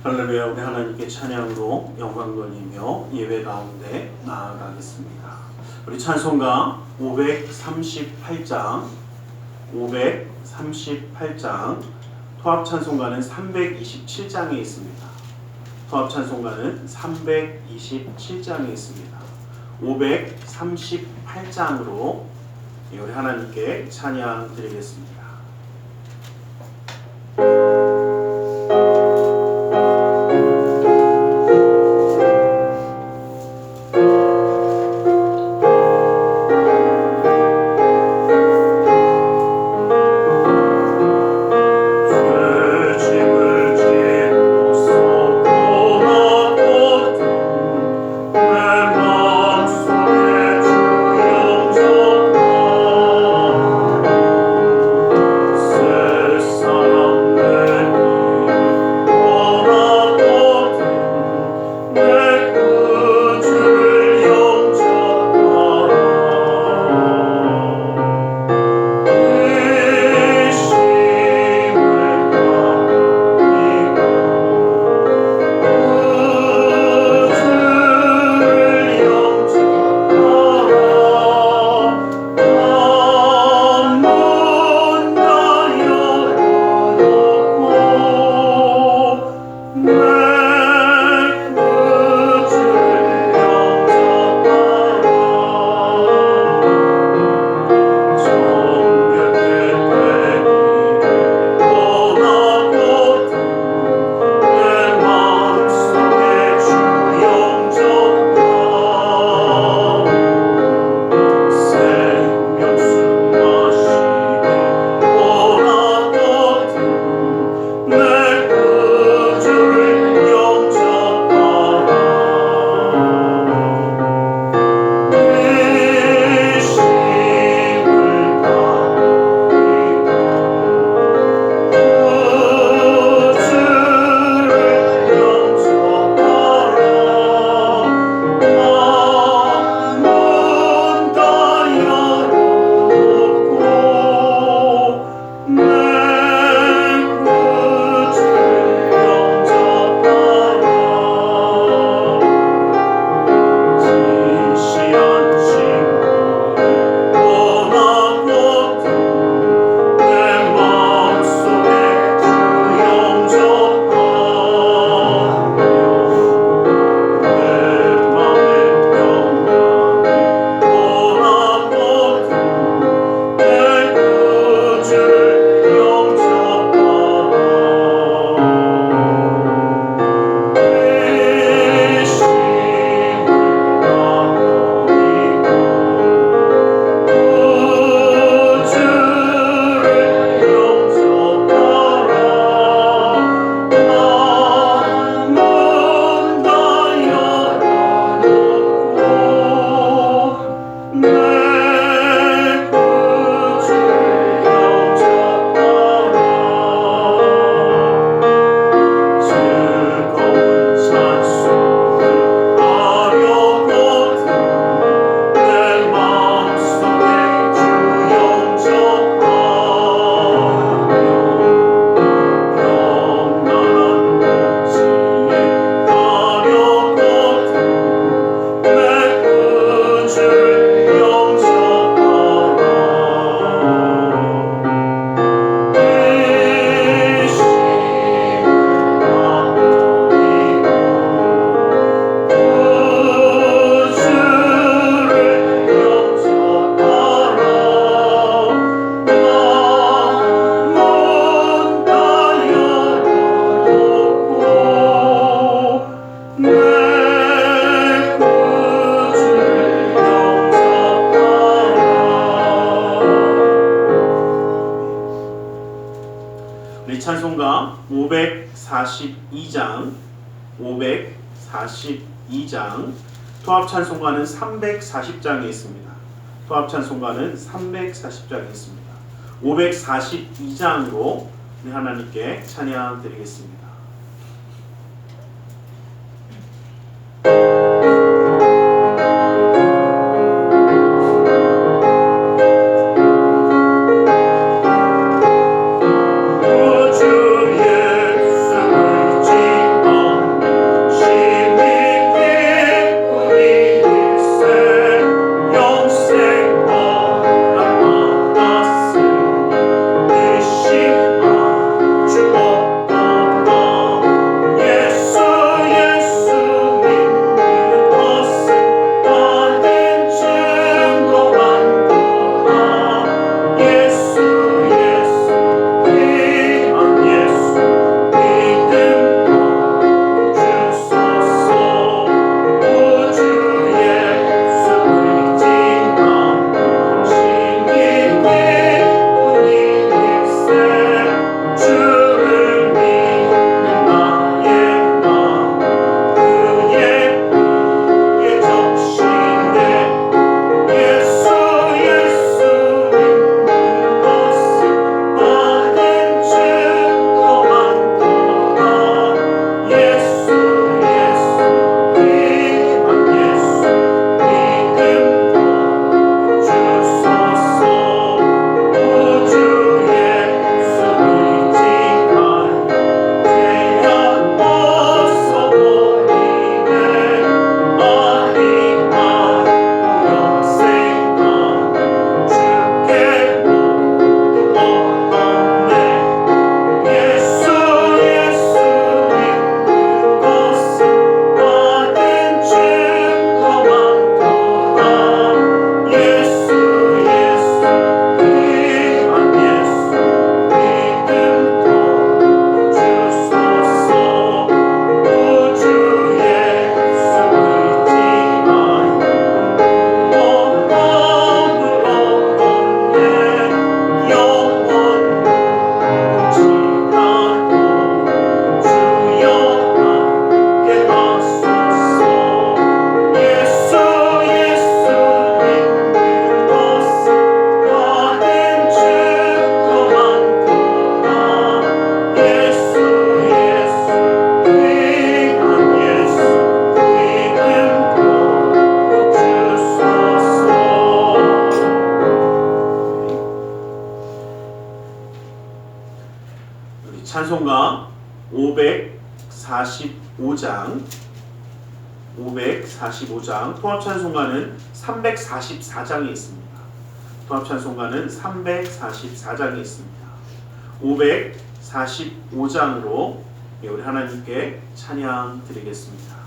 할렐루야. 우리 하나님께 찬양으로 영광 돌리며 예배 가운데 나아가겠습니다. 우리 찬송가 538장 토합 찬송가는 327장에 있습니다. 토합 찬송가는 327장에 있습니다. 538장으로 우리 하나님께 찬양 드리겠습니다. 우리 찬송가 542장 토합 찬송가는 340장에 있습니다. 토합 찬송가는 340장에 있습니다. 542장으로 우리 하나님께 찬양 드리겠습니다. 주 예수를 지어 찬송가 545장 통합찬송가는 344장이 있습니다. 통합찬송가는 344장이 있습니다. 545장으로 우리 하나님께 찬양 드리겠습니다.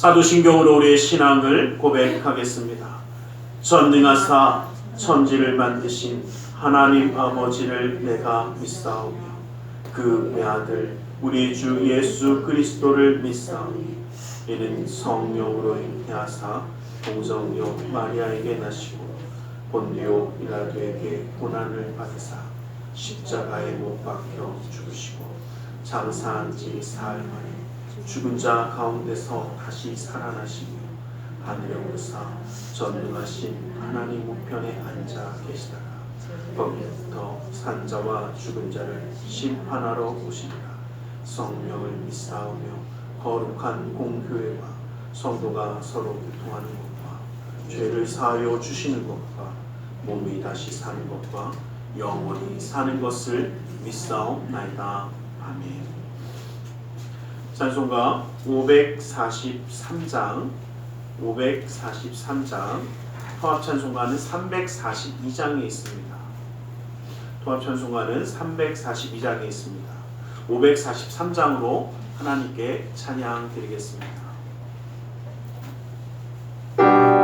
사도신경으로 우리의 신앙을 고백하겠습니다. 전능하사 천지를 만드신 하나님 아버지를 내가 믿사오며 그 외아들 우리 주 예수 그리스도를 믿사오니 이는 성령으로 잉태하사 동정녀 마리아에게 나시고 본디오 빌라도에게 고난을 받으사 십자가에 못 박혀 죽으시고 장사한 지 사흘 만에 죽은 자 가운데서 다시 살아나시며 하늘에 오르사 전능하신 하나님 우편에 앉아 계시다가 거기부터 산자와 죽은 자를 심판하러 오시리라. 성령을 믿사오며 거룩한 공교회와 성도가 서로 교통하는 것과 죄를 사하여 주시는 것과 몸이 다시 사는 것과 영원히 사는 것을 믿사옵나이다. 아멘. 찬송가 543장 통합찬송가는 342장이 있습니다. 통합찬송가는 342장이 있습니다. 543장으로 하나님께 찬양 드리겠습니다. Oh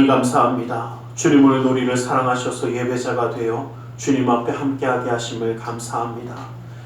감사합니다. 주님 오늘 우리를 사랑하셔서 예배자가 되어 주님 앞에 함께하게 하심을 감사합니다.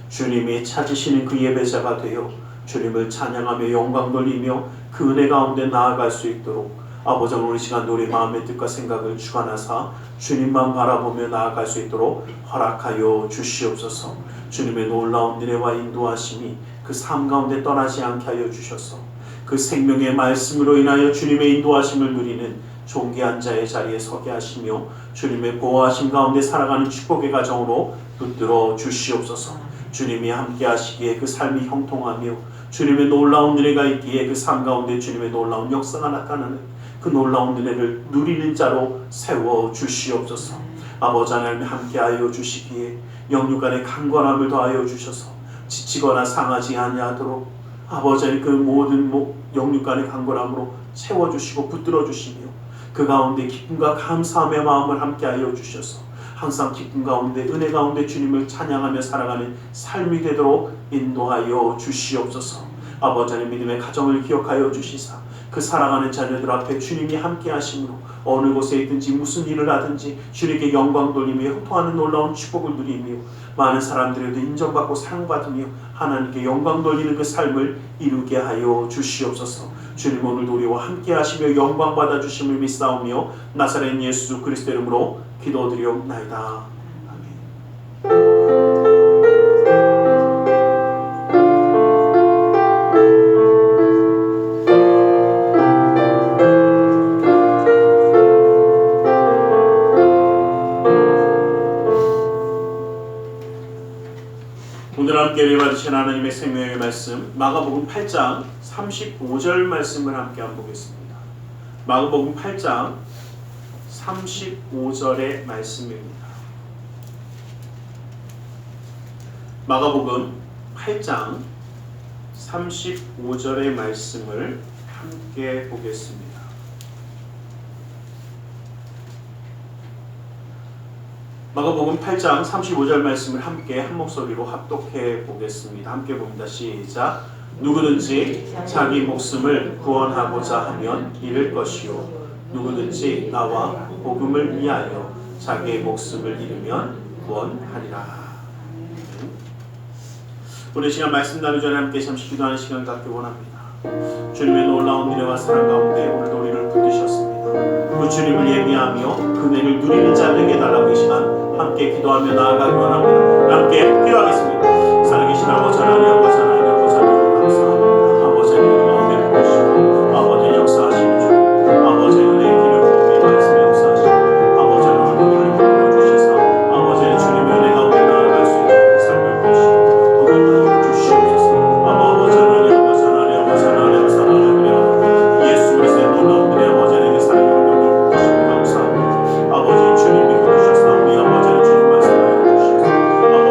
주님이 찾으시는 그 예배자가 되어 주님을 찬양하며 영광 돌리며 그 은혜 가운데 나아갈 수 있도록 아버지 오늘 시간 우리 마음의 뜻과 생각을 주관하사 주님만 바라보며 나아갈 수 있도록 허락하여 주시옵소서. 주님의 놀라운 은혜와 인도하심이 그 삶 가운데 떠나지 않게 하여 주셔서 그 생명의 말씀으로 인하여 주님의 인도하심을 누리는 존귀한 자의 자리에 서게 하시며 주님의 보호하심 가운데 살아가는 축복의 가정으로 붙들어 주시옵소서. 주님이 함께 하시기에 그 삶이 형통하며 주님의 놀라운 은혜가 있기에 그 삶 가운데 주님의 놀라운 역사가 나타나는 그 놀라운 은혜를 누리는 자로 세워 주시옵소서. 아버지 하나님 함께하여 주시기에 영육간의 강건함을 더하여 주셔서 지치거나 상하지 아니하도록 아버지 하나님 그 모든 영육간의 강건함으로 채워주시고 붙들어주시며 그 가운데 기쁨과 감사함의 마음을 함께하여 주셔서 항상 기쁨 가운데 은혜 가운데 주님을 찬양하며 살아가는 삶이 되도록 인도하여 주시옵소서. 아버지 하나님 믿음의 가정을 기억하여 주시사 그 사랑하는 자녀들 앞에 주님이 함께 하심으로 어느 곳에 있든지 무슨 일을 하든지 주님께 영광 돌리며 형통하는 놀라운 축복을 누리며 많은 사람들에도 인정받고 사랑받으며 하나님께 영광 돌리는 그 삶을 이루게 하여 주시옵소서. 주님 오늘도 우리와 함께 하시며 영광 받아 주심을 믿사오며 나사렛 예수 그리스도 이름으로 기도드리옵나이다. 오늘 함께 예배 받으신 하나님의 생명의 말씀 마가복음 8장 35절 말씀을 함께 한번 보겠습니다. 마가복음 8장 35절의 말씀입니다. 마가복음 8장 35절의 말씀을 함께 보겠습니다. 마가복음 8장 35절 말씀을 함께 한 목소리로 합독해 보겠습니다. 함께 봅니다. 시작. 누구든지 자기 목숨을 구원하고자 하면 잃을 것이요 누구든지 나와 복음을 위하여 자기의 목숨을 잃으면 구원하리라. 오늘 시간 말씀 나누기 전에 함께 잠시 기도하는 시간을 갖기 원합니다. 주님의 놀라운 은혜와 사랑 가운데 오늘도 우리를 붙드셨습니다. 그 주님을 예비하며 그 은혜를 누리는 자 되게 해달라고 이 시간 함께 기도하며 나아가기 원합니다. 함께 기도하겠습니다. 살아계신 아버지 하나님, 아버지 하나님, 아버지 하나님 감사합니다. 아버지 하나님 가운데 부으시고 아버지 역사하시는 주 아버지 은혜의 길을 부으며 말씀에 역사하시고 아버지 하나님 하나님 도와주시사 아버지 주님의 은혜 가운데 나아갈 수 있는 그 삶을 보시고 도전하여 주시옵소서. 아버지 하나님, 아버지 하나님, 아버지 하나님 사랑하는 은혜 예수 그리스도의 놀라운 은혜 아버지 하나님의 사랑을 부으시고 감사합니다. 아버지 주님이 부르셨사오니 아버지 주님 말씀하여 주시옵소서.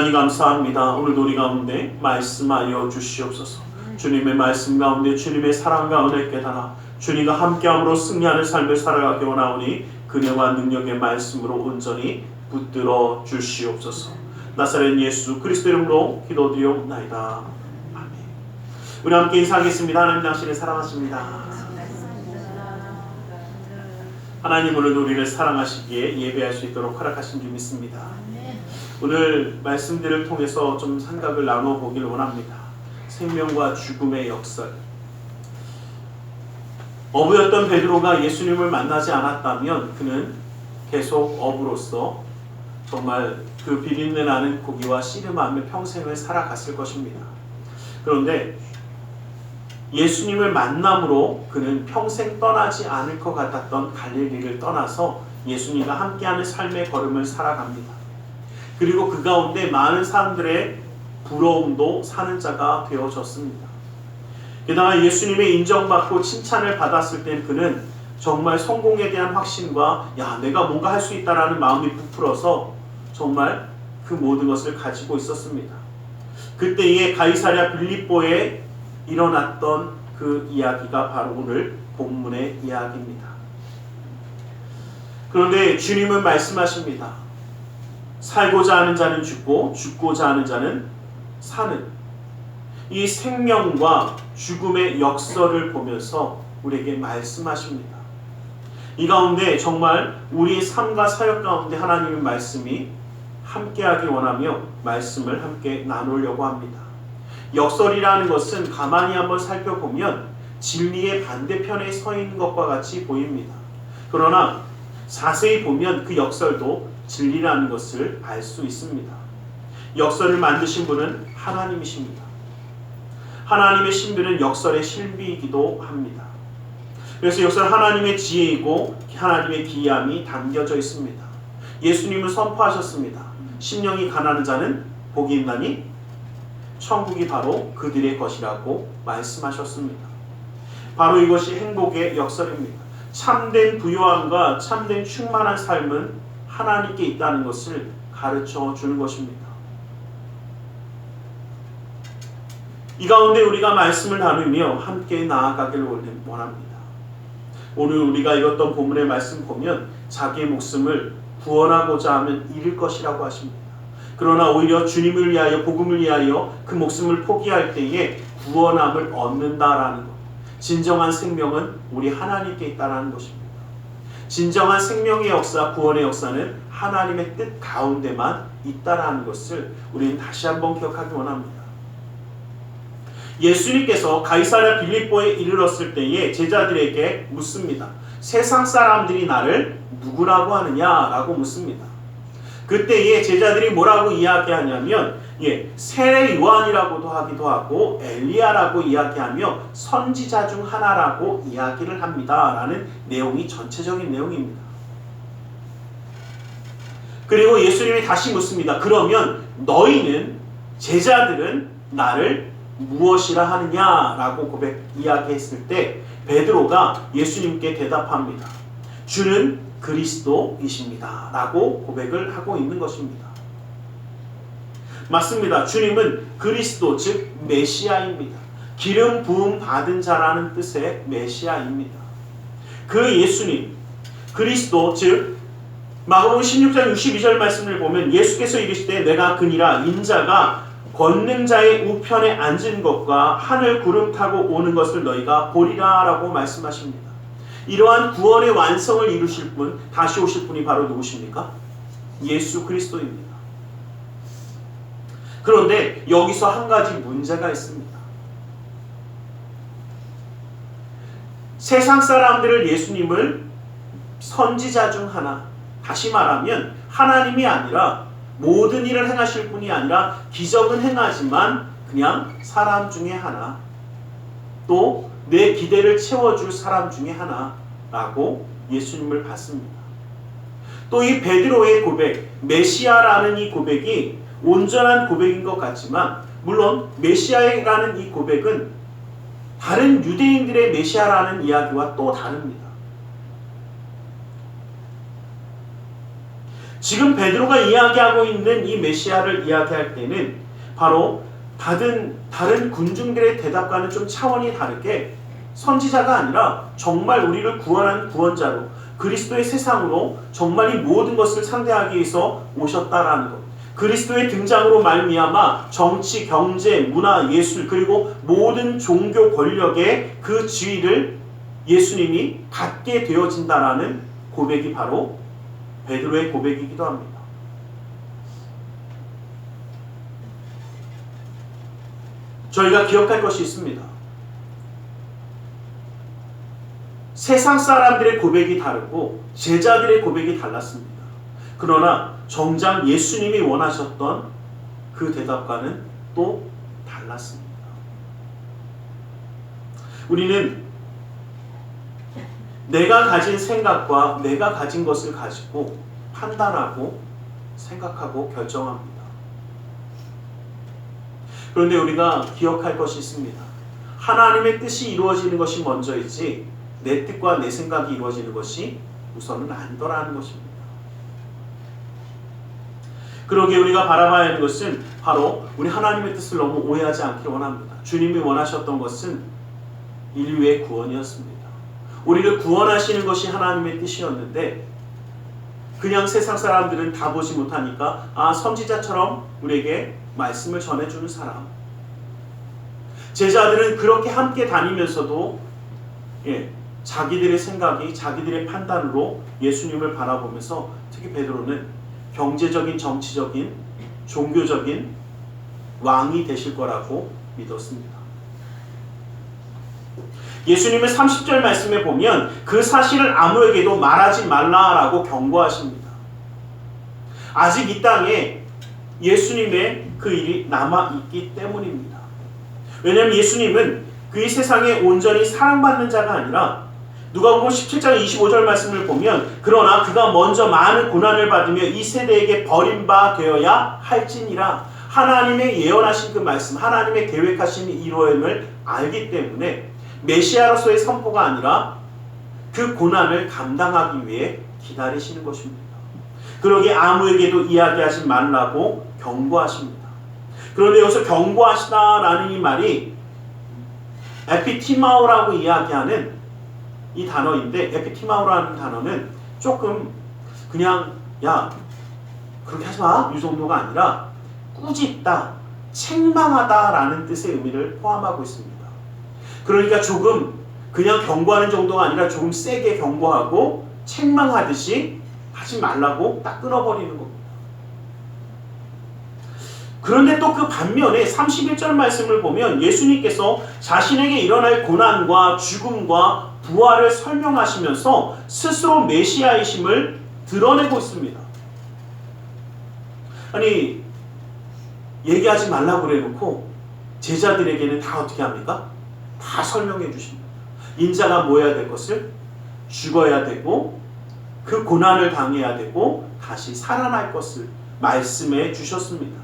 하나님 감사합니다. 오늘도 우리 가운데 말씀하여 주시옵소서. 주님의 말씀 가운데 주님의 사랑과 은혜 깨달아 주님과 함께함으로 승리하는 삶을 살아가기 원하오니 그녀와 능력의 말씀으로 온전히 붙들어 주시옵소서. 나사렛 예수 그리스도 이름으로 기도드리옵나이다. 아멘. 우리 함께 인사하겠습니다. 하나님 당신을 사랑하십니다. 하나님 오늘도 우리를 사랑하시기에 예배할 수 있도록 허락하신 줄 믿습니다. 오늘 말씀들을 통해서 좀 생각을 나눠보길 원합니다. 생명과 죽음의 역설. 어부였던 베드로가 예수님을 만나지 않았다면 그는 계속 어부로서 정말 그 비린내 나는 고기와 씨름하며 평생을 살아갔을 것입니다. 그런데 예수님을 만남으로 그는 평생 떠나지 않을 것 같았던 갈릴리를 떠나서 예수님과 함께하는 삶의 걸음을 살아갑니다. 그리고 그 가운데 많은 사람들의 부러움도 사는 자가 되어졌습니다. 게다가 예수님의 인정받고 칭찬을 받았을 때 그는 정말 성공에 대한 확신과 내가 뭔가 할 수 있다라는 마음이 부풀어서 정말 그 모든 것을 가지고 있었습니다. 그때에 가이사랴 빌립보에 일어났던 그 이야기가 바로 오늘 본문의 이야기입니다. 그런데 주님은 말씀하십니다. 살고자 하는 자는 죽고 죽고자 하는 자는 사는, 이 생명과 죽음의 역설을 보면서 우리에게 말씀하십니다. 이 가운데 정말 우리의 삶과 사역 가운데 하나님의 말씀이 함께하기 원하며 말씀을 함께 나누려고 합니다. 역설이라는 것은 가만히 한번 살펴보면 진리의 반대편에 서 있는 것과 같이 보입니다. 그러나 자세히 보면 그 역설도 진리라는 것을 알 수 있습니다. 역설을 만드신 분은 하나님이십니다. 하나님의 신비는 역설의 실비이기도 합니다. 그래서 역설 하나님의 지혜이고 하나님의 기이함이 담겨져 있습니다. 예수님은 선포하셨습니다. 심령이 가난한 자는 복이 있나니 천국이 바로 그들의 것이라고 말씀하셨습니다. 바로 이것이 행복의 역설입니다. 참된 부요함과 참된 충만한 삶은 하나님께 있다는 것을 가르쳐 주는 것입니다. 이 가운데 우리가 말씀을 나누며 함께 나아가길 원합니다. 오늘 우리가 읽었던 본문의 말씀 보면 자기의 목숨을 구원하고자 하면 잃을 것이라고 하십니다. 그러나 오히려 주님을 위하여 복음을 위하여 그 목숨을 포기할 때에 구원함을 얻는다라는 것. 진정한 생명은 우리 하나님께 있다라는 것입니다. 진정한 생명의 역사, 구원의 역사는 하나님의 뜻 가운데만 있다라는 것을 우리는 다시 한번 기억하기 원합니다. 예수님께서 가이사랴 빌립보에 이르렀을 때에 제자들에게 묻습니다. 세상 사람들이 나를 누구라고 하느냐라고 묻습니다. 그때에 제자들이 뭐라고 이야기하냐면 세례 요한이라고도 하기도 하고 엘리야라고 이야기하며 선지자 중 하나라고 이야기를 합니다. 라는 내용이 전체적인 내용입니다. 그리고 예수님이 다시 묻습니다. 그러면 너희는 제자들은 나를 무엇이라 하느냐라고 이야기했을 때 베드로가 예수님께 대답합니다. 주는 그리스도이십니다. 라고 고백을 하고 있는 것입니다. 맞습니다. 주님은 그리스도 즉 메시아입니다. 기름 부음 받은 자라는 뜻의 메시아입니다. 그 예수님 그리스도 즉 마가복음 16장 62절 말씀을 보면 예수께서 이르시되 내가 그니라 인자가 권능자의 우편에 앉은 것과 하늘 구름 타고 오는 것을 너희가 보리라 라고 말씀하십니다. 이러한 구원의 완성을 이루실 분, 다시 오실 분이 바로 누구십니까? 예수 그리스도입니다. 그런데 여기서 한 가지 문제가 있습니다. 세상 사람들을 예수님을 선지자 중 하나, 다시 말하면 하나님이 아니라 모든 일을 행하실 분이 아니라 기적은 행하지만 그냥 사람 중에 하나, 또 내 기대를 채워줄 사람 중에 하나라고 예수님을 봤습니다. 또 이 베드로의 고백, 메시아라는 이 고백이 온전한 고백인 것 같지만 물론 메시아라는 이 고백은 다른 유대인들의 메시아라는 이야기와 또 다릅니다. 지금 베드로가 이야기하고 있는 이 메시아를 이야기할 때는 바로 다른 군중들의 대답과는 좀 차원이 다르게 선지자가 아니라 정말 우리를 구원한 구원자로 그리스도의 세상으로 정말 이 모든 것을 상대하기 위해서 오셨다라는 것. 그리스도의 등장으로 말미암아 정치, 경제, 문화, 예술 그리고 모든 종교 권력의 그 지위를 예수님이 갖게 되어진다라는 고백이 바로 베드로의 고백이기도 합니다. 저희가 기억할 것이 있습니다. 세상 사람들의 고백이 다르고 제자들의 고백이 달랐습니다. 그러나 정작 예수님이 원하셨던 그 대답과는 또 달랐습니다. 우리는 내가 가진 생각과 내가 가진 것을 가지고 판단하고 생각하고 결정합니다. 그런데 우리가 기억할 것이 있습니다. 하나님의 뜻이 이루어지는 것이 먼저이지 내 뜻과 내 생각이 이루어지는 것이 우선은 아니더라는 것입니다. 그러기에 우리가 바라봐야 하는 것은 바로 우리 하나님의 뜻을 너무 오해하지 않기를 원합니다. 주님이 원하셨던 것은 인류의 구원이었습니다. 우리를 구원하시는 것이 하나님의 뜻이었는데 그냥 세상 사람들은 다 보지 못하니까 선지자처럼 우리에게 말씀을 전해주는 사람, 제자들은 그렇게 함께 다니면서도 자기들의 생각이 자기들의 판단으로 예수님을 바라보면서 특히 베드로는 경제적인, 정치적인, 종교적인 왕이 되실 거라고 믿었습니다. 예수님의 30절 말씀에 보면 그 사실을 아무에게도 말하지 말라라고 경고하십니다. 아직 이 땅에 예수님의 그 일이 남아있기 때문입니다. 왜냐하면 예수님은 그 이 세상에 온전히 사랑받는 자가 아니라 누가복음 17장 25절 말씀을 보면 그러나 그가 먼저 많은 고난을 받으며 이 세대에게 버림바 되어야 할지니라. 하나님의 예언하신 그 말씀, 하나님의 계획하신 이루어짐을 알기 때문에 메시아로서의 선포가 아니라 그 고난을 감당하기 위해 기다리시는 것입니다. 그러기에 아무에게도 이야기하지 말라고 경고하십니다. 그런데 여기서 경고하시다라는 이 말이 에피티마오라고 이야기하는 이 단어인데, 에피티마오라는 단어는 조금 그냥 그렇게 하지마 이 정도가 아니라 꾸짖다, 책망하다라는 뜻의 의미를 포함하고 있습니다. 그러니까 조금 그냥 경고하는 정도가 아니라 조금 세게 경고하고 책망하듯이 하지 말라고 딱 끊어버리는 겁니다. 그런데 또 그 반면에 31절 말씀을 보면 예수님께서 자신에게 일어날 고난과 죽음과 부활을 설명하시면서 스스로 메시아이심을 드러내고 있습니다. 아니, 얘기하지 말라고 그래놓고 제자들에게는 다 어떻게 합니까? 다 설명해 주십니다. 인자가 뭐 해야 될 것을 죽어야 되고 그 고난을 당해야 되고 다시 살아날 것을 말씀해 주셨습니다.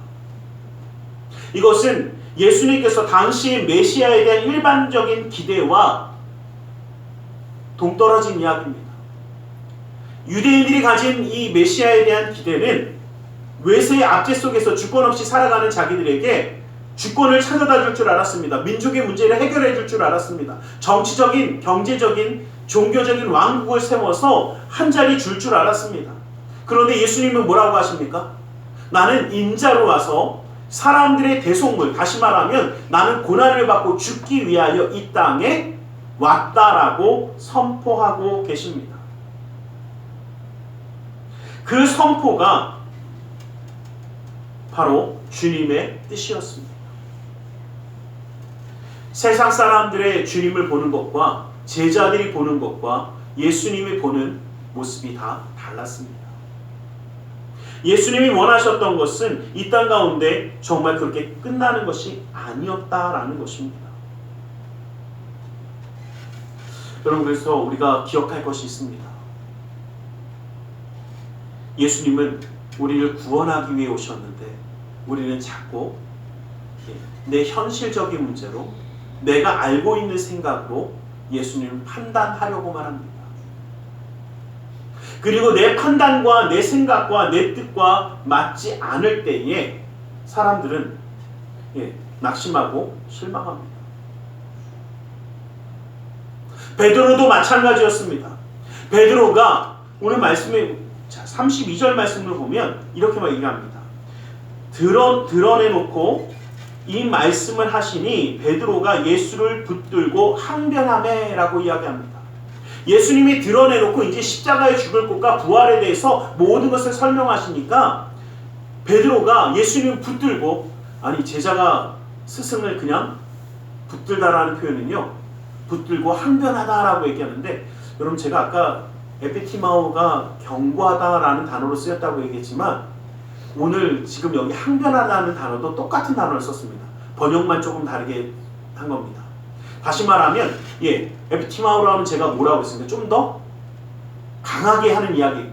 이것은 예수님께서 당시 메시아에 대한 일반적인 기대와 동떨어진 이야기입니다. 유대인들이 가진 이 메시아에 대한 기대는 외세의 압제 속에서 주권 없이 살아가는 자기들에게 주권을 찾아다 줄 줄 알았습니다. 민족의 문제를 해결해 줄 줄 알았습니다. 정치적인, 경제적인, 종교적인 왕국을 세워서 한 자리 줄 줄 알았습니다. 그런데 예수님은 뭐라고 하십니까? 나는 인자로 와서 사람들의 대속물, 다시 말하면 나는 고난을 받고 죽기 위하여 이 땅에 왔다라고 선포하고 계십니다. 그 선포가 바로 주님의 뜻이었습니다. 세상 사람들의 주님을 보는 것과 제자들이 보는 것과 예수님이 보는 모습이 다 달랐습니다. 예수님이 원하셨던 것은 이 땅 가운데 정말 그렇게 끝나는 것이 아니었다라는 것입니다. 여러분, 그래서 우리가 기억할 것이 있습니다. 예수님은 우리를 구원하기 위해 오셨는데 우리는 자꾸 내 현실적인 문제로 내가 알고 있는 생각으로 예수님을 판단하려고만 합니다. 그리고 내 판단과 내 생각과 내 뜻과 맞지 않을 때에 사람들은 낙심하고 실망합니다. 베드로도 마찬가지였습니다. 베드로가 오늘 말씀에 32절 말씀을 보면 이렇게만 얘기합니다. 드러내놓고 이 말씀을 하시니 베드로가 예수를 붙들고 항변하매라고 이야기합니다. 예수님이 드러내놓고 이제 십자가에 죽을 것과 부활에 대해서 모든 것을 설명하시니까 베드로가 예수님을 붙들고, 아니 제자가 스승을 그냥 붙들다라는 표현은요, 붙들고 항변하다라고 얘기하는데, 여러분 제가 아까 에피티마오가 경고하다라는 단어로 쓰였다고 얘기했지만 오늘 지금 여기 항변하다는 단어도 똑같은 단어를 썼습니다. 번역만 조금 다르게 한 겁니다. 다시 말하면 에피티마오라면 제가 뭐라고 했습니까? 좀 더 강하게 하는 이야기,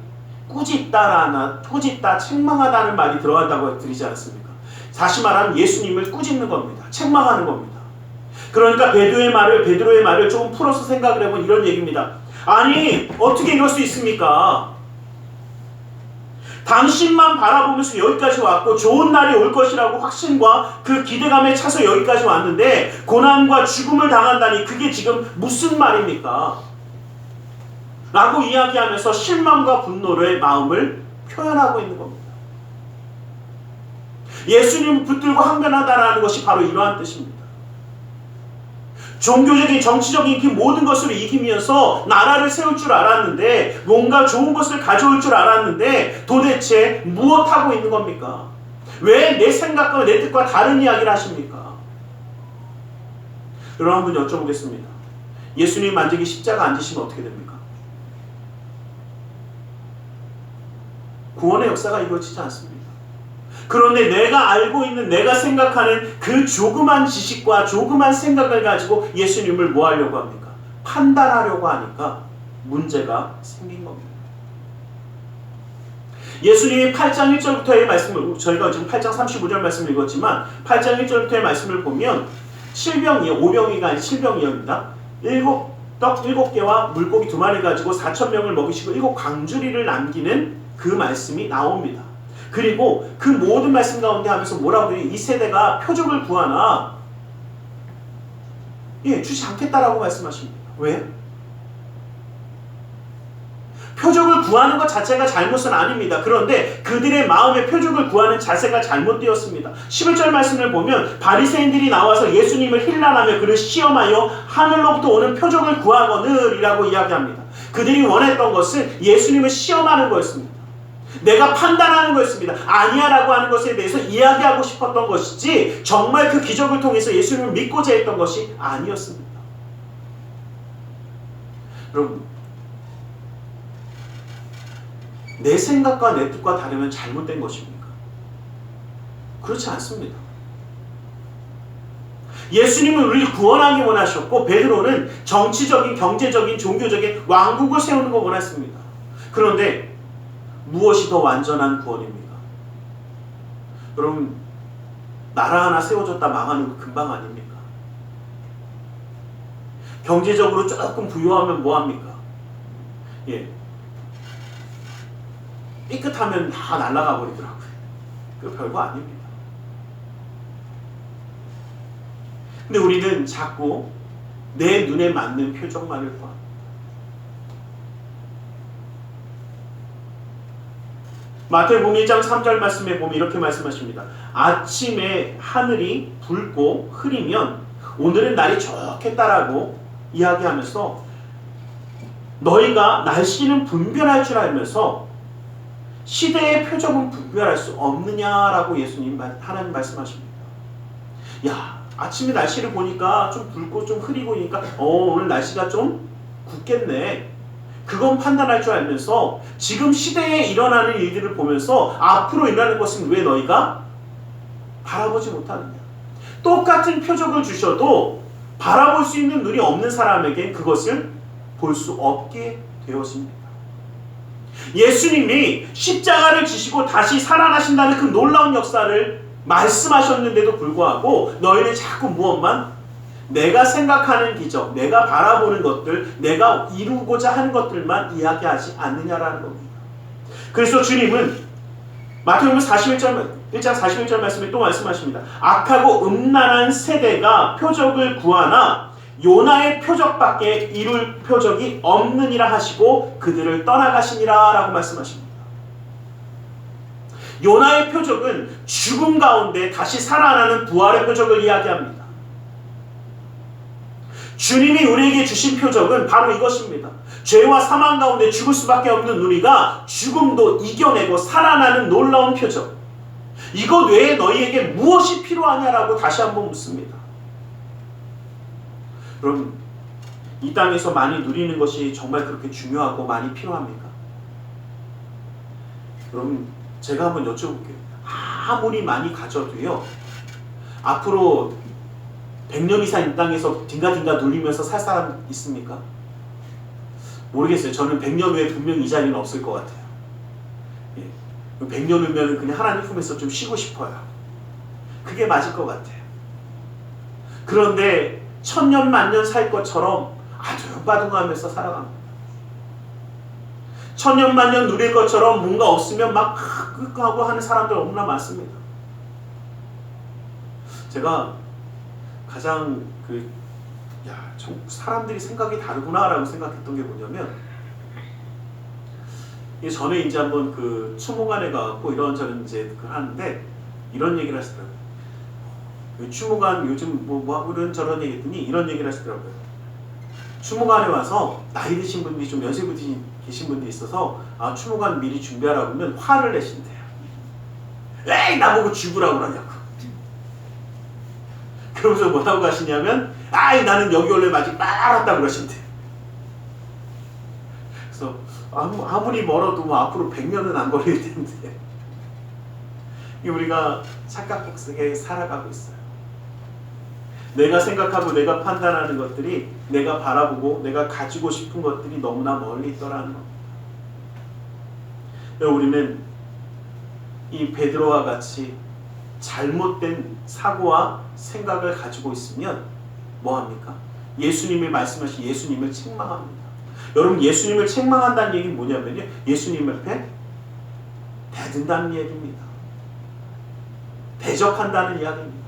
꾸짖다, 책망하다는 말이 들어간다고 드리지 않았습니까? 다시 말하면 예수님을 꾸짖는 겁니다. 책망하는 겁니다. 그러니까 베드로의 말을 조금 풀어서 생각을 해보면 이런 얘기입니다. 아니 어떻게 이럴 수 있습니까? 당신만 바라보면서 여기까지 왔고 좋은 날이 올 것이라고 확신과 그 기대감에 차서 여기까지 왔는데 고난과 죽음을 당한다니 그게 지금 무슨 말입니까? 라고 이야기하면서 실망과 분노의 마음을 표현하고 있는 겁니다. 예수님을 붙들고 항변하다라는 것이 바로 이러한 뜻입니다. 종교적인, 정치적인 그 모든 것을 이기면서 나라를 세울 줄 알았는데, 뭔가 좋은 것을 가져올 줄 알았는데 도대체 무엇하고 있는 겁니까? 왜 내 생각과 내 뜻과 다른 이야기를 하십니까? 여러분 한번 여쭤보겠습니다. 예수님 만약에 십자가 안 지시면 어떻게 됩니까? 구원의 역사가 이루어지지 않습니다. 그런데 내가 알고 있는, 내가 생각하는 그 조그만 지식과 조그만 생각을 가지고 예수님을 뭐 하려고 합니까? 판단하려고 하니까 문제가 생긴 겁니다. 예수님이 8장 1절부터의 말씀을, 저희가 지금 8장 35절 말씀을 읽었지만 8장 1절부터의 말씀을 보면 오병이가 아닌 칠병이었습니다. 떡 7개와 물고기 2마리 가지고 4,000명을 먹이시고 7 광주리를 남기는 그 말씀이 나옵니다. 그리고 그 모든 말씀 가운데 하면서 뭐라고 해요? 이 세대가 표적을 구하나 주지 않겠다라고 말씀하십니다. 왜? 표적을 구하는 것 자체가 잘못은 아닙니다. 그런데 그들의 마음에 표적을 구하는 자세가 잘못되었습니다. 11절 말씀을 보면 바리새인들이 나와서 예수님을 힐난하며 그를 시험하여 하늘로부터 오는 표적을 구하거늘이라고 이야기합니다. 그들이 원했던 것은 예수님을 시험하는 거였습니다. 내가 판단하는 거였습니다. 아니야 라고 하는 것에 대해서 이야기하고 싶었던 것이지 정말 그 기적을 통해서 예수님을 믿고자 했던 것이 아니었습니다. 여러분, 내 생각과 내 뜻과 다르면 잘못된 것입니까? 그렇지 않습니다. 예수님은 우리를 구원하기 원하셨고 베드로는 정치적인, 경제적인, 종교적인 왕국을 세우는 거 원했습니다. 그런데 무엇이 더 완전한 구원입니까? 여러분, 나라 하나 세워졌다 망하는 거 금방 아닙니까? 경제적으로 조금 부유하면 뭐합니까? 삐끗하면 다 날아가 버리더라고요. 그거 별거 아닙니다. 근데 우리는 자꾸 내 눈에 맞는 표적만을 구합니다. 마태복음 1장 3절 말씀에 보면 이렇게 말씀하십니다. 아침에 하늘이 붉고 흐리면 오늘은 날이 좋겠다라고 이야기하면서 너희가 날씨는 분별할 줄 알면서 시대의 표적은 분별할 수 없느냐라고 하나님 말씀하십니다. 야, 아침에 날씨를 보니까 좀 붉고 좀 흐리고 보니까 오늘 날씨가 좀 굳겠네. 그건 판단할 줄 알면서 지금 시대에 일어나는 일들을 보면서 앞으로 일어나는 것은 왜 너희가 바라보지 못하느냐. 똑같은 표적을 주셔도 바라볼 수 있는 눈이 없는 사람에겐 그것을 볼 수 없게 되었습니다. 예수님이 십자가를 지시고 다시 살아나신다는 그 놀라운 역사를 말씀하셨는데도 불구하고 너희는 자꾸 무엇만? 내가 생각하는 기적, 내가 바라보는 것들, 내가 이루고자 하는 것들만 이야기하지 않느냐라는 겁니다. 그래서 주님은 마태복음 1장 41절 말씀에 또 말씀하십니다. 악하고 음란한 세대가 표적을 구하나 요나의 표적밖에 이룰 표적이 없느니라 하시고 그들을 떠나가시니라 라고 말씀하십니다. 요나의 표적은 죽음 가운데 다시 살아나는 부활의 표적을 이야기합니다. 주님이 우리에게 주신 표적은 바로 이것입니다. 죄와 사망 가운데 죽을 수밖에 없는 우리가 죽음도 이겨내고 살아나는 놀라운 표적. 이것 외에 너희에게 무엇이 필요하냐라고 다시 한번 묻습니다. 여러분, 이 땅에서 많이 누리는 것이 정말 그렇게 중요하고 많이 필요합니까? 여러분, 제가 한번 여쭤볼게요. 아무리 많이 가져도요, 앞으로 100년 이상 이 땅에서 딩가딩가 누리면서 살 사람 있습니까? 모르겠어요. 저는 100년 후에 분명히 이 자리는 없을 것 같아요. 100년 후면 그냥 하나님 품에서 좀 쉬고 싶어요. 그게 맞을 것 같아요. 그런데 천년 만년 살 것처럼 아둥바둥하면서 살아갑니다. 천년 만년 누릴 것처럼 뭔가 없으면 막 하고 하는 사람들 너무나 많습니다. 제가 가장 사람들이 생각이 다르구나라고 생각했던 게 뭐냐면, 전에 이제 한번 추모관에 가고 이런저런 이제 하는데 이런 얘기를 하시더라고요. 추모관 요즘 뭐 이런저런 얘기 했더니 이런 얘기를 하시더라고요. 추모관에 와서 나이 드신 분들이 좀 연세분이 계신 분들이 있어서 추모관 미리 준비하라고 하면 화를 내신대요. 에이 나보고 죽으라고 그러냐고. 그러면서 뭐라고 하시냐면 나는 여기 원래 아직 빨았다고 그러신대요. 그래서 아무리 멀어도 앞으로 100년은 안 걸릴 텐데 우리가 착각복스에 살아가고 있어요. 내가 생각하고 내가 판단하는 것들이, 내가 바라보고 내가 가지고 싶은 것들이 너무나 멀리 있더라는 겁니다. 우리는 이 베드로와 같이 잘못된 사고와 생각을 가지고 있으면 뭐합니까? 예수님이 말씀하신 예수님을 책망합니다. 여러분, 예수님을 책망한다는 얘기는 뭐냐면요, 예수님 앞에 대든다는 얘기입니다. 대적한다는 이야기입니다.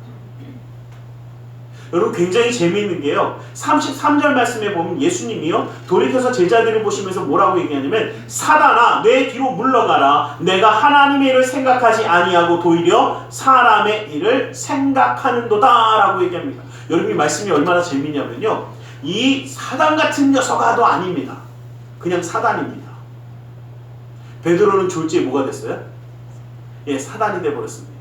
여러분, 굉장히 재미있는 게요, 33절 말씀에 보면 예수님이요 돌이켜서 제자들을 보시면서 뭐라고 얘기하냐면, 사단아 내 뒤로 물러가라. 내가 하나님의 일을 생각하지 아니하고 도리어 사람의 일을 생각하는도다 라고 얘기합니다. 여러분, 이 말씀이 얼마나 재미있냐면요, 이 사단 같은 녀석아도 아닙니다. 그냥 사단입니다. 베드로는 졸지에 뭐가 됐어요? 사단이 되어버렸습니다.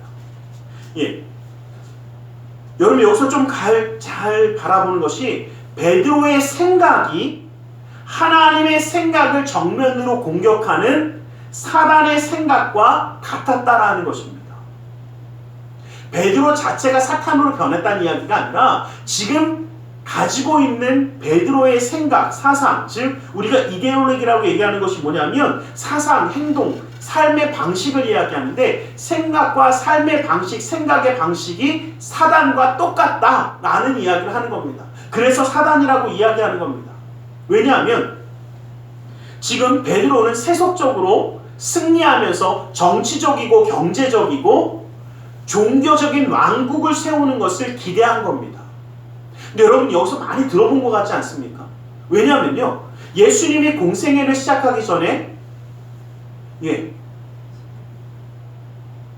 여러분, 여기서 좀 잘 바라보는 것이, 베드로의 생각이 하나님의 생각을 정면으로 공격하는 사단의 생각과 같았다라는 것입니다. 베드로 자체가 사탄으로 변했다는 이야기가 아니라 지금 가지고 있는 베드로의 생각, 사상, 즉 우리가 이데올로기라고 얘기하는 것이 뭐냐면 사상, 행동, 삶의 방식을 이야기하는데, 생각과 삶의 방식, 생각의 방식이 사단과 똑같다라는 이야기를 하는 겁니다. 그래서 사단이라고 이야기하는 겁니다. 왜냐하면 지금 베드로는 세속적으로 승리하면서 정치적이고 경제적이고 종교적인 왕국을 세우는 것을 기대한 겁니다. 근데 여러분, 여기서 많이 들어본 것 같지 않습니까? 왜냐하면요, 예수님이 공생애를 시작하기 전에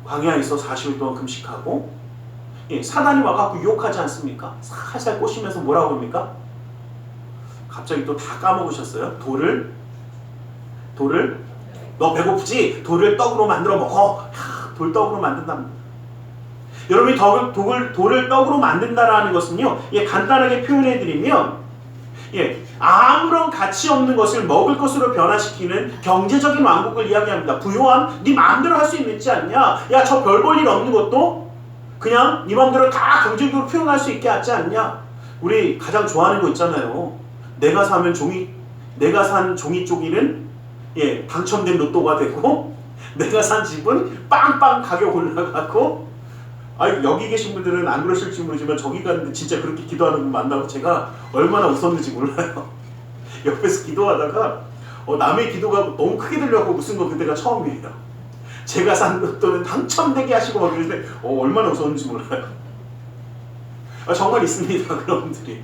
광야에서 40일 동안 금식하고 사단이 와갖고 유혹하지 않습니까? 살살 꼬시면서 뭐라고 합니까? 갑자기 또 다 까먹으셨어요? 돌을 너 배고프지? 돌을 떡으로 만들어 먹어. 돌떡으로 만든답니다. 여러분이 돌을 떡으로 만든다라는 것은요, 간단하게 표현해드리면, 아무런 가치 없는 것을 먹을 것으로 변화시키는 경제적인 왕국을 이야기합니다. 부요함, 네 마음대로 할 수 있지 않냐? 야, 저 별 볼 일 없는 것도 그냥 네 마음대로 다 경제적으로 표현할 수 있게 하지 않냐? 우리 가장 좋아하는 거 있잖아요. 내가 산 종이 쪼기는 당첨된 로또가 되고, 내가 산 집은 빵빵 가격 올라가고, 여기 계신 분들은 안 그러실지 모르지만 저기 갔는데 진짜 그렇게 기도하는 분 만나고 제가 얼마나 웃었는지 몰라요. 옆에서 기도하다가 남의 기도가 너무 크게 들려고 웃은 거 그때가 처음이에요. 제가 산 것도는 당첨되게 하시고 막 그러는데 얼마나 웃었는지 몰라요. 정말 있습니다. 그런 분들이.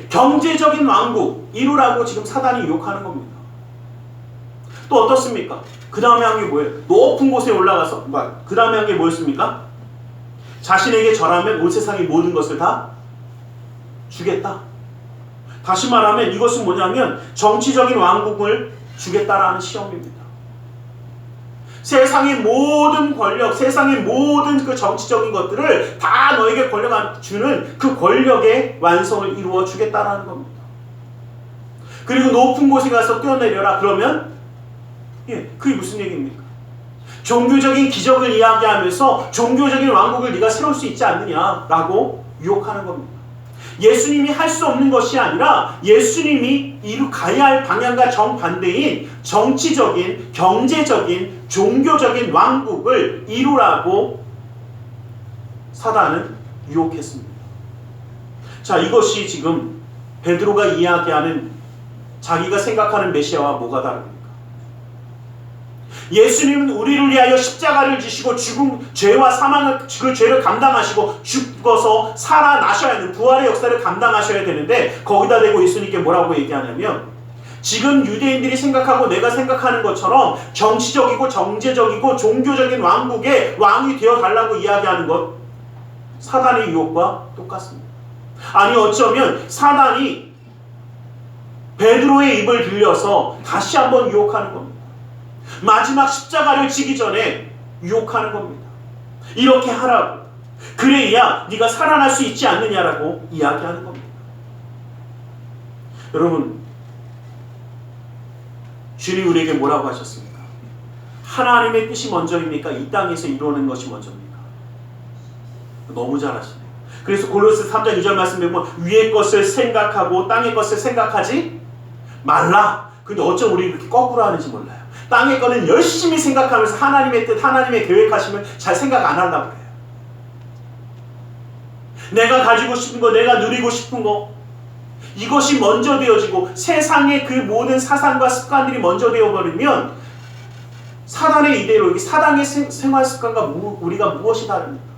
경제적인 왕국 이루라고 지금 사단이 유혹하는 겁니다. 또 어떻습니까? 그 다음에 한 게 뭐예요? 높은 곳에 올라가서 그 다음에 한 게 뭐였습니까? 자신에게 절하면 온 세상의 모든 것을 다 주겠다. 다시 말하면 이것은 뭐냐면 정치적인 왕국을 주겠다라는 시험입니다. 세상의 모든 권력, 세상의 모든 그 정치적인 것들을 다 너에게 권력 주는 그 권력의 완성을 이루어 주겠다라는 겁니다. 그리고 높은 곳에 가서 뛰어내려라. 그러면 그게 무슨 얘기입니까? 종교적인 기적을 이야기하면서 종교적인 왕국을 네가 세울 수 있지 않느냐라고 유혹하는 겁니다. 예수님이 할 수 없는 것이 아니라 예수님이 가야 할 방향과 정반대인 정치적인, 경제적인, 종교적인 왕국을 이루라고 사단은 유혹했습니다. 자, 이것이 지금 베드로가 이야기하는 자기가 생각하는 메시아와 뭐가 다릅니까? 예수님은 우리를 위하여 십자가를 지시고 죄와 사망을 그 죄를 감당하시고 죽어서 살아나셔야 하는 부활의 역사를 감당하셔야 되는데 거기다 대고 예수님께 뭐라고 얘기하냐면 지금 유대인들이 생각하고 내가 생각하는 것처럼 정치적이고 정제적이고 종교적인 왕국의 왕이 되어달라고 이야기하는 것 사단의 유혹과 똑같습니다. 아니 어쩌면 사단이 베드로의 입을 빌려서 다시 한번 유혹하는 겁니다. 마지막 십자가를 지기 전에 유혹하는 겁니다. 이렇게 하라고. 그래야 네가 살아날 수 있지 않느냐라고 이야기하는 겁니다. 여러분, 주님 우리에게 뭐라고 하셨습니까? 하나님의 뜻이 먼저입니까? 이 땅에서 이루어낸 것이 먼저입니까? 너무 잘 아시네요. 그래서 골로새 3장 2절 말씀 보면 위의 것을 생각하고 땅의 것을 생각하지 말라. 근데 어쩜 우리 이렇게 거꾸로 하는지 몰라요. 땅의 거는 열심히 생각하면서 하나님의 뜻, 하나님의 계획하심을 잘 생각 안 하려고 그래요. 내가 가지고 싶은 거, 내가 누리고 싶은 거 이것이 먼저 되어지고 세상의 그 모든 사상과 습관들이 먼저 되어버리면 사단의 이대로 사단의 생활 습관과 우리가 무엇이 다릅니까?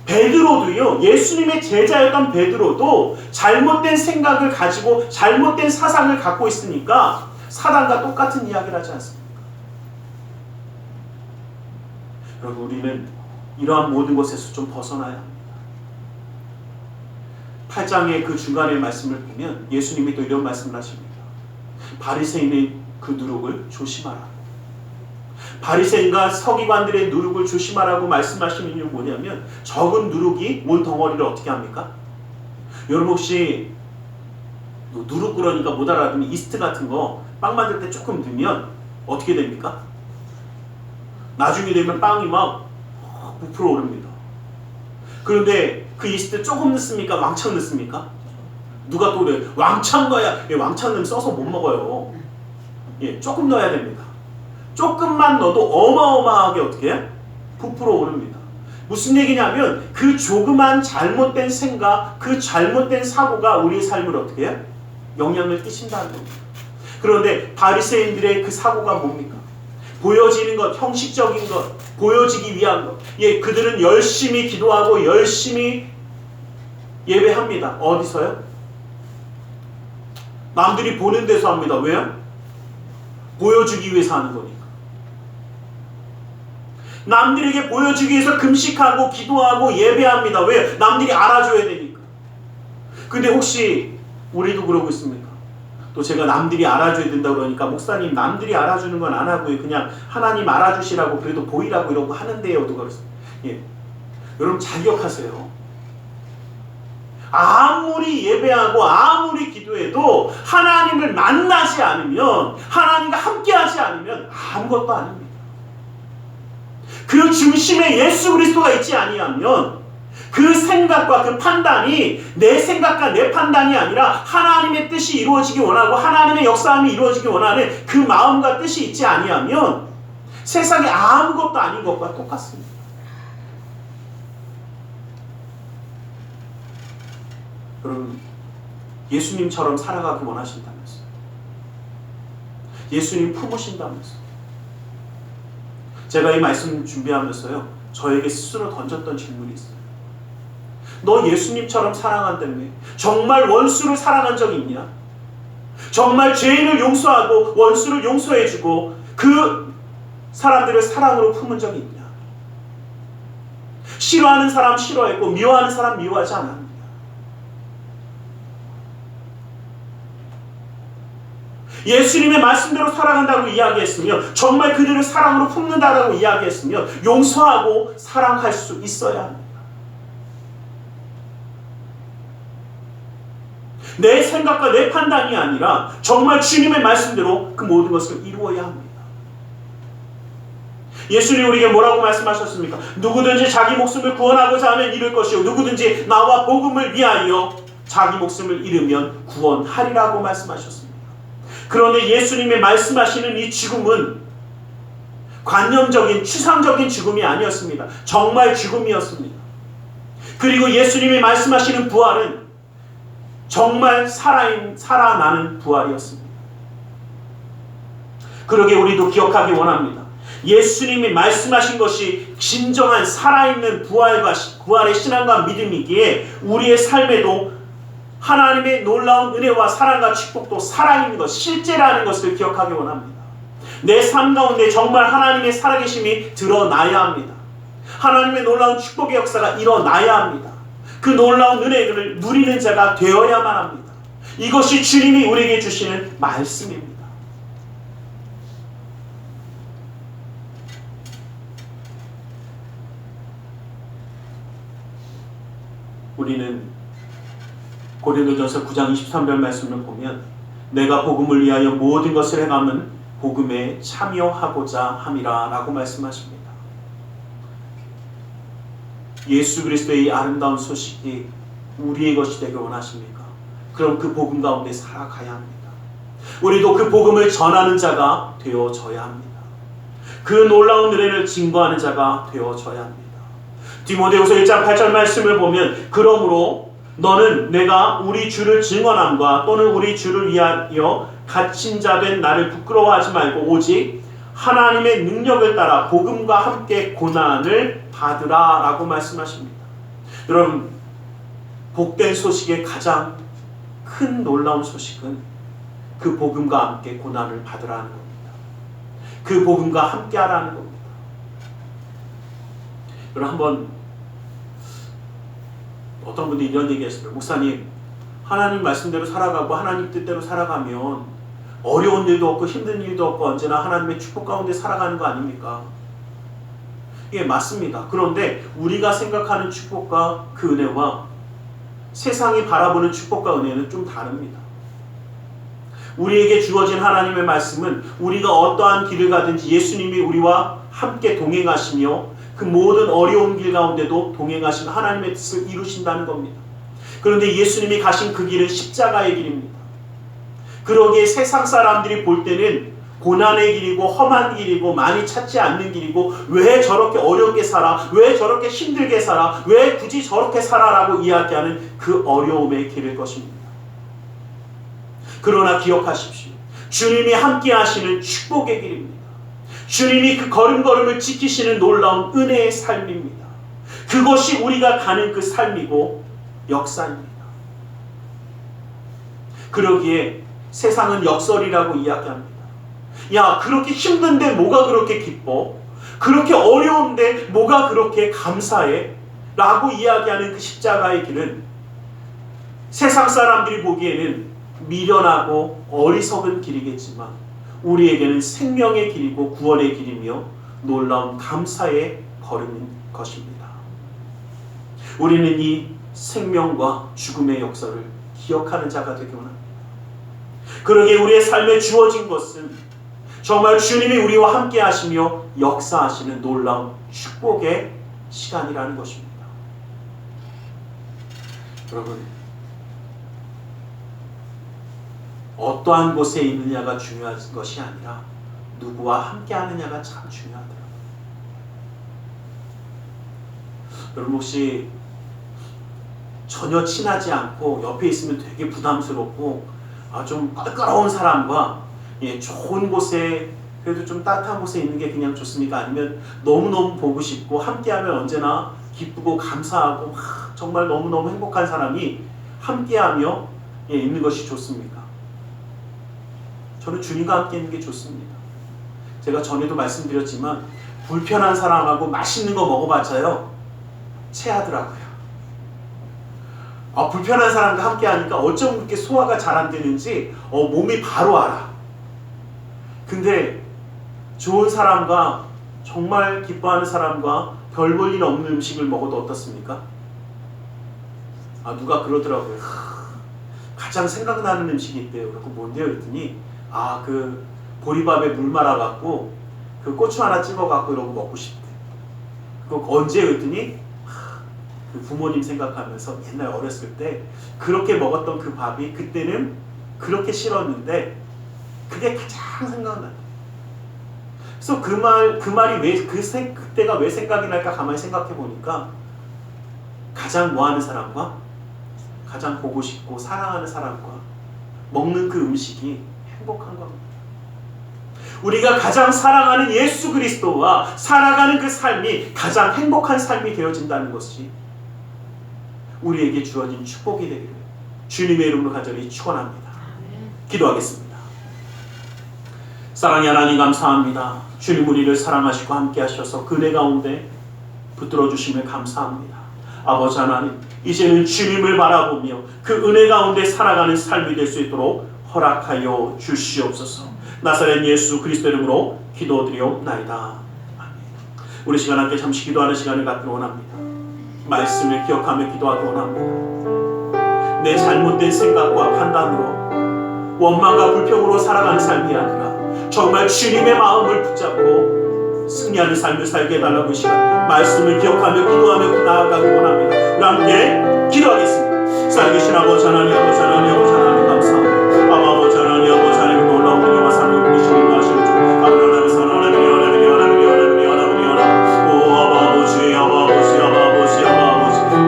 베드로도요, 예수님의 제자였던 베드로도 잘못된 생각을 가지고 잘못된 사상을 갖고 있으니까 사단과 똑같은 이야기를 하지 않습니까? 여러분, 우리는 이러한 모든 것에서 좀 벗어나야 합니다. 8장의 그 중간의 말씀을 보면 예수님이 또 이런 말씀을 하십니다. 바리새인의 그 누룩을 조심하라. 바리새인과 서기관들의 누룩을 조심하라고 말씀하시는 이유는 뭐냐면 적은 누룩이 온 덩어리를 어떻게 합니까? 여러분 혹시 누룩 그러니까 못 알아듣는 이스트 같은 거 빵 만들 때 조금 넣으면 어떻게 됩니까? 나중에 되면 빵이 막 부풀어 오릅니다. 그런데 그 이스트 조금 넣습니까? 왕창 넣습니까? 누가 또 그래 왕창 넣어야 왕창 넣으면 써서 못 먹어요. 조금 넣어야 됩니다. 조금만 넣어도 어마어마하게 어떻게 해요? 부풀어 오릅니다. 무슨 얘기냐면 그 조그만 잘못된 생각, 그 잘못된 사고가 우리의 삶을 어떻게 해요? 영향을 끼친다는 겁니다. 그런데 바리새인들의 그 사고가 뭡니까? 보여지는 것, 형식적인 것, 보여지기 위한 것. 그들은 열심히 기도하고 열심히 예배합니다. 어디서요? 남들이 보는 데서 합니다. 왜요? 보여주기 위해서 하는 거니까. 남들에게 보여주기 위해서 금식하고 기도하고 예배합니다. 왜? 남들이 알아줘야 되니까. 근데 혹시 우리도 그러고 있습니까? 또 제가 남들이 알아줘야 된다고 그러니까 목사님 남들이 알아주는 건 안 하고요. 그냥 하나님 알아주시라고 그래도 보이라고 이러고 하는데요. 누가 그랬어요? 여러분 잘 기억하세요. 아무리 예배하고 아무리 기도해도 하나님을 만나지 않으면 하나님과 함께하지 않으면 아무것도 아닙니다. 그 중심에 예수 그리스도가 있지 아니하면 그 생각과 그 판단이 내 생각과 내 판단이 아니라 하나님의 뜻이 이루어지기 원하고 하나님의 역사함이 이루어지기 원하는 그 마음과 뜻이 있지 아니하면 세상에 아무것도 아닌 것과 똑같습니다. 여러분, 예수님처럼 살아가기 원하신다면서요. 예수님 품으신다면서요. 제가 이 말씀 준비하면서요, 저에게 스스로 던졌던 질문이 있어요. 너 예수님처럼 사랑한다며 정말 원수를 사랑한 적이 있냐? 정말 죄인을 용서하고 원수를 용서해주고 그 사람들을 사랑으로 품은 적이 있냐? 싫어하는 사람 싫어했고 미워하는 사람 미워하지 않았느냐? 예수님의 말씀대로 살아간다고 이야기했으며 정말 그들을 사랑으로 품는다고 이야기했으며 용서하고 사랑할 수 있어야 합니다. 내 생각과 내 판단이 아니라 정말 주님의 말씀대로 그 모든 것을 이루어야 합니다. 예수님 우리에게 뭐라고 말씀하셨습니까? 누구든지 자기 목숨을 구원하고자 하면 잃을 것이요 누구든지 나와 복음을 위하여 자기 목숨을 잃으면 구원하리라고 말씀하셨습니다. 그런데 예수님의 말씀하시는 이 죽음은 관념적인 추상적인 죽음이 아니었습니다. 정말 죽음이었습니다. 그리고 예수님이 말씀하시는 부활은 정말 살아나는 부활이었습니다. 그러게 우리도 기억하기 원합니다. 예수님이 말씀하신 것이 진정한 살아있는 부활의 신앙과 믿음이기에 우리의 삶에도 하나님의 놀라운 은혜와 사랑과 축복도 살아있는 것, 실제라는 것을 기억하기 원합니다. 내 삶 가운데 정말 하나님의 살아계심이 드러나야 합니다. 하나님의 놀라운 축복의 역사가 일어나야 합니다. 그 놀라운 은혜를 누리는 자가 되어야만 합니다. 이것이 주님이 우리에게 주시는 말씀입니다. 우리는 고린도전서 9장 23절 말씀을 보면 내가 복음을 위하여 모든 것을 행함은 복음에 참여하고자 함이라 라고 말씀하십니다. 예수 그리스도의 아름다운 소식이 우리의 것이 되길 원하십니까? 그럼 그 복음 가운데 살아가야 합니다. 우리도 그 복음을 전하는 자가 되어져야 합니다. 그 놀라운 은혜를 증거하는 자가 되어져야 합니다. 디모데후서 1장 8절 말씀을 보면 그러므로 너는 내가 우리 주를 증언함과 또는 우리 주를 위하여 갇힌 자 된 나를 부끄러워하지 말고 오직 하나님의 능력을 따라 복음과 함께 고난을 받으라 라고 말씀하십니다. 여러분, 복된 소식의 가장 큰 놀라운 소식은 그 복음과 함께 고난을 받으라는 겁니다. 그 복음과 함께 하라는 겁니다. 여러분, 한번 어떤 분들이 이런 얘기 했어요. 목사님, 하나님 말씀대로 살아가고 하나님 뜻대로 살아가면 어려운 일도 없고 힘든 일도 없고 언제나 하나님의 축복 가운데 살아가는 거 아닙니까? 예, 맞습니다. 그런데 우리가 생각하는 축복과 그 은혜와 세상이 바라보는 축복과 은혜는 좀 다릅니다. 우리에게 주어진 하나님의 말씀은 우리가 어떠한 길을 가든지 예수님이 우리와 함께 동행하시며 그 모든 어려운 길 가운데도 동행하시는 하나님의 뜻을 이루신다는 겁니다. 그런데 예수님이 가신 그 길은 십자가의 길입니다. 그러기에 세상 사람들이 볼 때는 고난의 길이고 험한 길이고 많이 찾지 않는 길이고 왜 저렇게 어렵게 살아? 왜 저렇게 힘들게 살아? 왜 굳이 저렇게 살아라고 이야기하는 그 어려움의 길일 것입니다. 그러나 기억하십시오. 주님이 함께 하시는 축복의 길입니다. 주님이 그 걸음걸음을 지키시는 놀라운 은혜의 삶입니다. 그것이 우리가 가는 그 삶이고 역사입니다. 그러기에 세상은 역설이라고 이야기합니다. 야, 그렇게 힘든데 뭐가 그렇게 기뻐? 그렇게 어려운데 뭐가 그렇게 감사해? 라고 이야기하는 그 십자가의 길은 세상 사람들이 보기에는 미련하고 어리석은 길이겠지만 우리에게는 생명의 길이고 구원의 길이며 놀라운 감사의 걸음인 것입니다. 우리는 이 생명과 죽음의 역사를 기억하는 자가 되기 원합니다. 그러기에 우리의 삶에 주어진 것은 정말 주님이 우리와 함께 하시며 역사하시는 놀라운 축복의 시간이라는 것입니다. 여러분, 어떠한 곳에 있느냐가 중요한 것이 아니라 누구와 함께 하느냐가 참 중요하더라고요. 여러분 혹시 전혀 친하지 않고 옆에 있으면 되게 부담스럽고 좀 껄끄러운 사람과 좋은 곳에 그래도 좀 따뜻한 곳에 있는 게 그냥 좋습니까? 아니면 너무너무 보고 싶고 함께하면 언제나 기쁘고 감사하고 정말 너무너무 행복한 사람이 함께하며 있는 것이 좋습니까? 저는 주님과 함께 있는 게 좋습니다. 제가 전에도 말씀드렸지만 불편한 사람하고 맛있는 거 먹어봤자요 체하더라고요. 불편한 사람과 함께 하니까 어쩜 그렇게 소화가 잘 안 되는지 몸이 바로 알아. 근데 좋은 사람과 정말 기뻐하는 사람과 별 볼 일 없는 음식을 먹어도 어떻습니까? 누가 그러더라고요. 가장 생각나는 음식이 있대요. 그리고 뭔데요? 그랬더니 그 보리밥에 물 말아갖고 그 고추 하나 찍어갖고 이러고 먹고 싶대. 그거 언제? 그랬더니 그 부모님 생각하면서 옛날 어렸을 때 그렇게 먹었던 그 밥이 그때는 그렇게 싫었는데 그게 가장 생각난다. 그래서 그 말이 왜 그때가 왜 생각이 날까 가만히 생각해 보니까 가장 뭐하는 사람과 가장 보고 싶고 사랑하는 사람과 먹는 그 음식이 행복한 겁니다. 우리가 가장 사랑하는 예수 그리스도와 살아가는 그 삶이 가장 행복한 삶이 되어진다는 것이 우리에게 주어진 축복이 되기를 주님의 이름으로 간절히 축원합니다. 기도하겠습니다. 사랑의 하나님 감사합니다. 주님 우리를 사랑하시고 함께 하셔서 그 은혜 가운데 붙들어 주심을 감사합니다. 아버지 하나님, 이제는 주님을 바라보며 그 은혜 가운데 살아가는 삶이 될 수 있도록 허락하여 주시옵소서. 나사렛 예수 그리스도 이름으로 기도드리옵나이다. 아멘. 우리 시간 함께 잠시 기도하는 시간을 갖기를 원합니다. 말씀을 기억하며 기도하기 원합니다. 내 잘못된 생각과 판단으로 원망과 불평으로 살아가는 삶이 아니라 정말 주님의 마음을 붙잡고 승리하는 삶을 살게 해달라고 이 시간 말씀을 기억하며 기도하며 나아가기 원합니다. 우리 함께 기도하겠습니다. 살아계신 아버지 하나님, 아버지 하나님, 아버지 하나님 감사합니다. 아버지 하나님, 아버지 하나님 놀라운 은혜와 사랑을 부리시는 하시는 주 하나님 사랑하는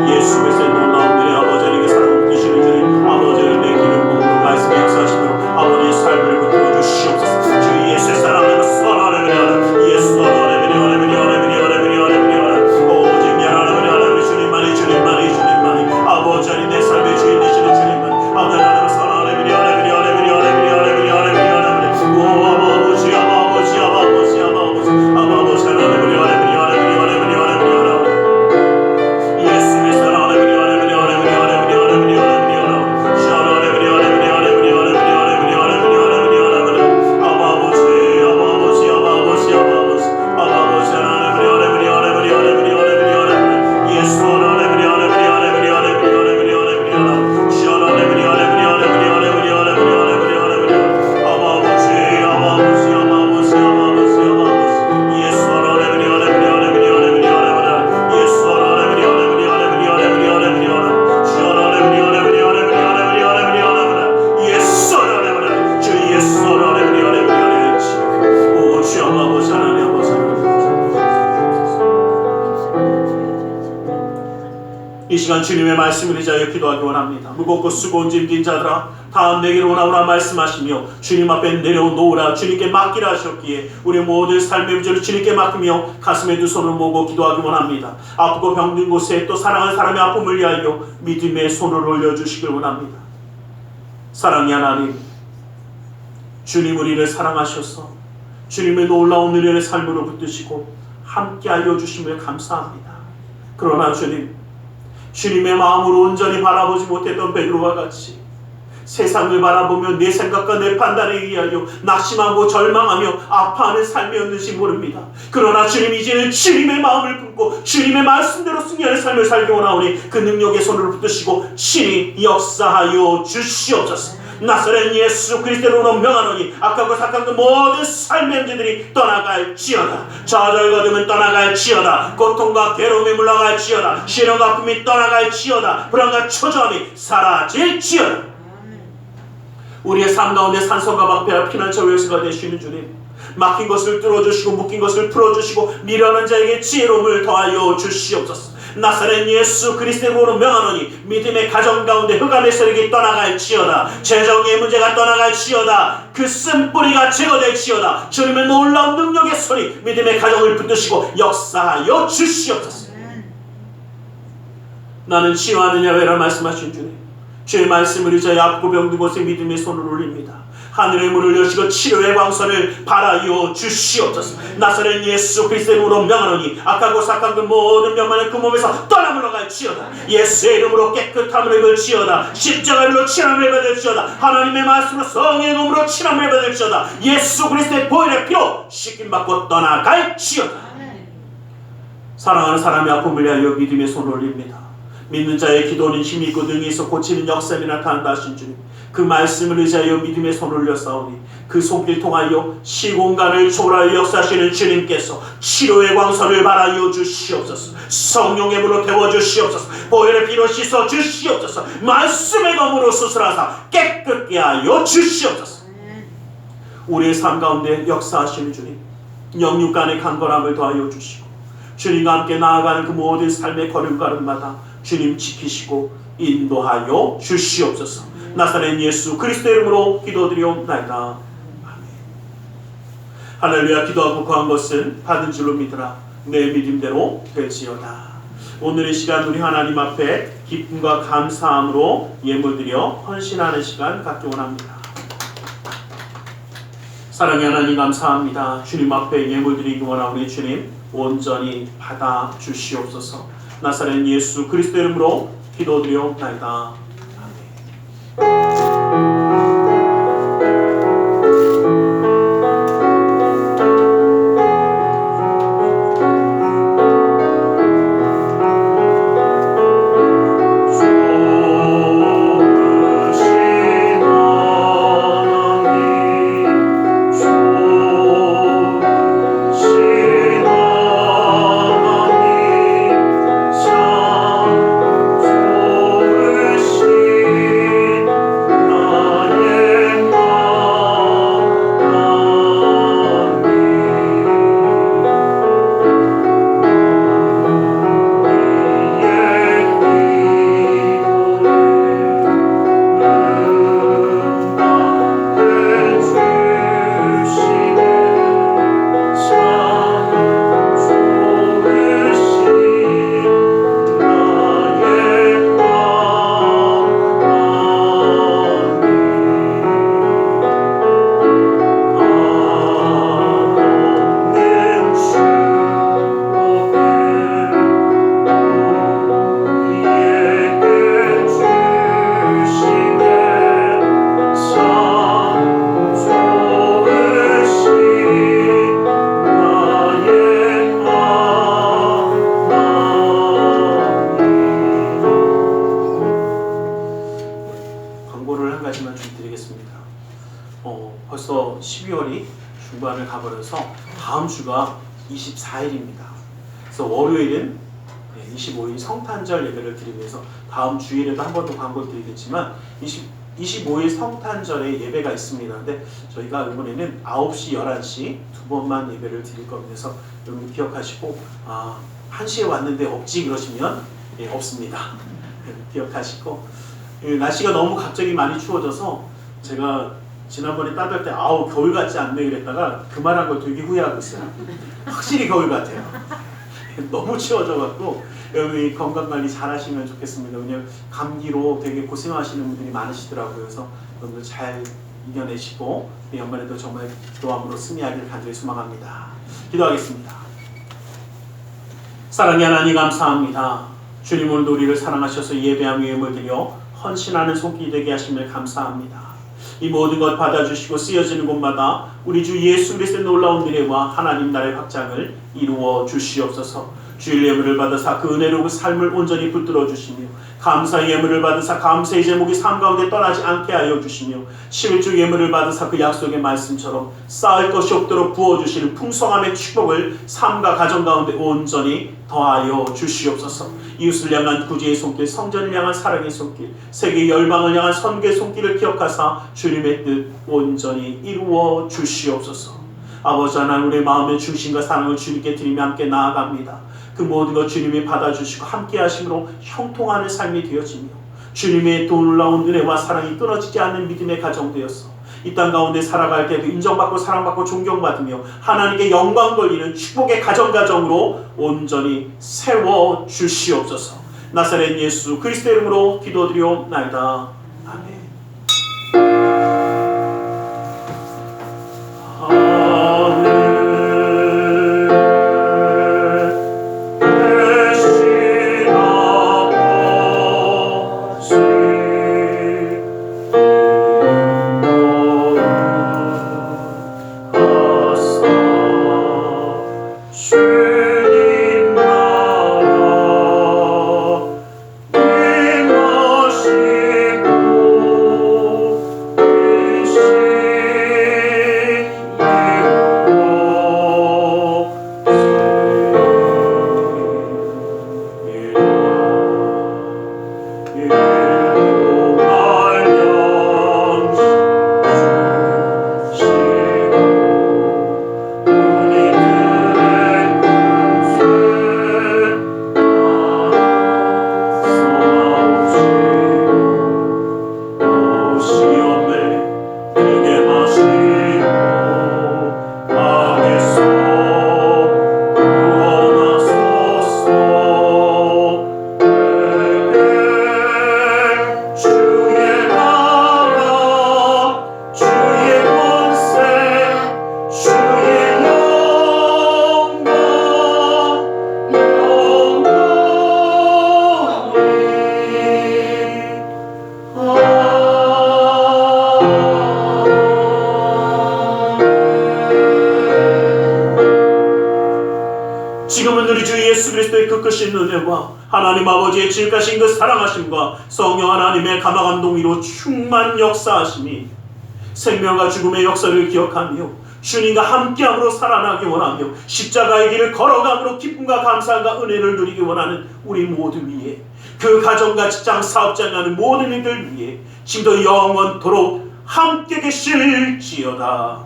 예수 그리스도의 놀라운 은혜 아버지 하나님께 사랑을 부리시는 주님 아버지 하나님 내 기름 부음으로 말씀에 역사하시도록 아버지의 삶을 붙들어 주시옵소서. 주 예수의 사랑을 사랑하는 예수 주님만이 아버지 하나님 내 삶의 주인 되시는 주님만 아버지 하나님 사랑하는 이 시간 주님의 말씀을 의지하여 기도하기 원합니다. 무겁고 수고온 짐진 자들아 다 내게로 오나오나 말씀하시며 주님 앞에 내려놓으라 주님께 맡기라 하셨기에 우리 모든 삶의 문제를 주님께 맡기며 가슴에 두 손을 모으고 기도하기 원합니다. 아프고 병든 곳에 또 사랑하는 사람의 아픔을 위하여 믿음의 손을 올려주시길 원합니다. 사랑의 하나님, 주님 우리를 사랑하셔서 주님의 놀라운 은혜를 삶으로 붙드시고 함께하여 주심을 감사합니다. 그러나 주님의 마음으로 온전히 바라보지 못했던 베드로와 같이 세상을 바라보며 내 생각과 내 판단에 의하여 낙심하고 절망하며 아파하는 삶이었는지 모릅니다. 그러나 주님 이제는 주님의 마음을 품고 주님의 말씀대로 승리하는 삶을 살기 원하오니 그 능력의 손을 붙드시고 신이 역사하여 주시옵소서. 나사렛 예수 그리스도로 명하노니 악하고 사악한 그 모든 삶의 문제들이 떠나갈지어다. 좌절과 떠나갈지어다. 고통과 괴로움이 물러갈지어다. 시련과 아픔이 떠나갈지어다. 불안과 초조함이 사라질지어다. 우리의 삶 가운데 산소가 방패와 피난처 요새가 되시는 주님, 막힌 것을 뚫어주시고 묶인 것을 풀어주시고 미련한 자에게 지혜로움을 더하여 주시옵소서. 나사렛 예수 그리스도의 이름으로 명하노니 믿음의 가정 가운데 흑암의 세력이 떠나갈지어다. 재정의 문제가 떠나갈지어다. 그 쓴뿌리가 제거될지어다. 주님의 놀라운 능력의 소리 믿음의 가정을 붙드시고 역사하여 주시옵소서. 나는 치유하느냐 왜라 말씀하신 주님, 주의 말씀을 의지하여 아프고 병든 곳에 믿음의 손을 올립니다. 하늘의 문을 여시고 치료의 광선을 발하여 주시옵소서. 나사렛 예수 그리스도의 이름으로 명하노니 악하고 삭한 그 모든 병만을 그 몸에서 떠나 물러갈지어다. 예수의 이름으로 깨끗함을 입을지어다. 십자가로 친함을 받을지어다. 하나님의 말씀으로 성령의 몸으로 친함을 받을지어다. 예수 그리스도의 보혈의 피로 씻김받고 떠나갈지어다. 사랑하는 사람의 아픔을 위하여 믿음의 손을 올립니다. 믿는 자의 기도는 힘이 있고 능이 있어 고치는 역사에 나타난다 하신 주님, 그 말씀을 의지하여 믿음의 손을 올렸사오니 그 손길 통하여 시공간을 초월하여 역사하시는 주님께서 치료의 광선을 발하여 주시옵소서. 성령의 물로 태워주시옵소서. 보혈의 피로 씻어 주시옵소서. 말씀의 검으로 수술하사 깨끗게 하여 주시옵소서. 우리의 삶 가운데 역사하시는 주님, 영육 간의 강건함을 더하여 주시고 주님과 함께 나아가는 그 모든 삶의 걸음걸음마다 주님 지키시고 인도하여 주시옵소서. 나사렛 예수 그리스도의 이름으로 기도드리옵나이다. 아멘. 할렐루야. 기도하고 구한 것은 받은 줄로 믿으라. 내 믿음대로 될지어다. 오늘의 시간 우리 하나님 앞에 기쁨과 감사함으로 예물드려 헌신하는 시간 갖기 원합니다. 사랑의 하나님 감사합니다. 주님 앞에 예물드리기 원하오니 주님 온전히 받아 주시옵소서. 나사렛 예수 그리스도의 이름으로 기도드리옵나이다. 벌써 12월이 중반을 가버려서 다음 주가 24일입니다. 그래서 월요일은 25일 성탄절 예배를 드리기 위해서 다음 주일에도 한 번 더 광고를 드리겠지만 25일 성탄절에 예배가 있습니다. 근데 저희가 이번에는 9시, 11시 두 번만 예배를 드릴 겁니다. 그래서 여러분 기억하시고 1시에 왔는데 없지 그러시면 없습니다. 기억하시고 날씨가 너무 갑자기 많이 추워져서 제가 지난번에 따뜻할 때 겨울 같지 않네 이랬다가 그 말한 걸 되게 후회하고 있어요. 확실히 겨울 같아요. 너무 추워져갖고 여러분이 건강관리 잘 하시면 좋겠습니다. 왜냐면 감기로 되게 고생하시는 분들이 많으시더라고요. 그래서 여러분들 잘 이겨내시고 연말에도 정말 기도함으로 승리하기를 간절히 소망합니다. 기도하겠습니다. 사랑의 하나님 감사합니다. 주님 오늘도 우리를 사랑하셔서 예배하며 예물 드려 헌신하는 손길이 되게 하심을 감사합니다. 이 모든 것 받아주시고 쓰여지는 곳마다 우리 주 예수 그리스도의 놀라운 은혜와 하나님 나라의 확장을 이루어 주시옵소서. 주일 예물을 받으사 그 은혜로 그 삶을 온전히 붙들어 주시며 감사의 예물을 받으사 감사의 제목이 삶 가운데 떠나지 않게 하여 주시며 11주 예물을 받으사 그 약속의 말씀처럼 쌓을 것이 없도록 부어주시는 풍성함의 축복을 삶과 가정 가운데 온전히 더하여 주시옵소서. 이웃을 향한 구제의 손길, 성전을 향한 사랑의 손길, 세계 열방을 향한 선교의 손길을 기억하사 주님의 뜻 온전히 이루어 주시옵소서. 아버지 하나님, 우리 마음의 중심과 사랑을 주님께 드리며 함께 나아갑니다. 그 모든 것 주님이 받아주시고 함께 하심으로 형통하는 삶이 되어지며 주님의 놀라운 은혜와 사랑이 끊어지지 않는 믿음의 가정 되었어 이 땅 가운데 살아갈 때도 인정받고 사랑받고 존경받으며 하나님께 영광 돌리는 축복의 가정으로 온전히 세워 주시옵소서. 나사렛 예수 그리스도의 이름으로 기도드리옵나이다. 아멘. 지금은 우리 주 예수 그리스도의 그 크신 은혜와 하나님 아버지의 지극하신 그 사랑하심과 성령 하나님의 감화감동 위로 충만 역사하심이 생명과 죽음의 역사를 기억하며 주님과 함께함으로 살아나기 원하며 십자가의 길을 걸어감으로 기쁨과 감사함과 은혜를 누리기 원하는 우리 모두 위에 그 가정과 직장 사업장 가는 모든 이들 위에 지금도 영원토록 함께 계실지어다.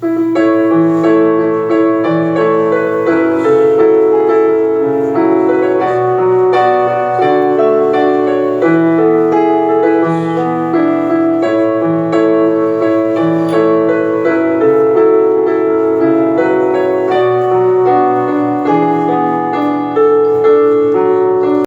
아멘.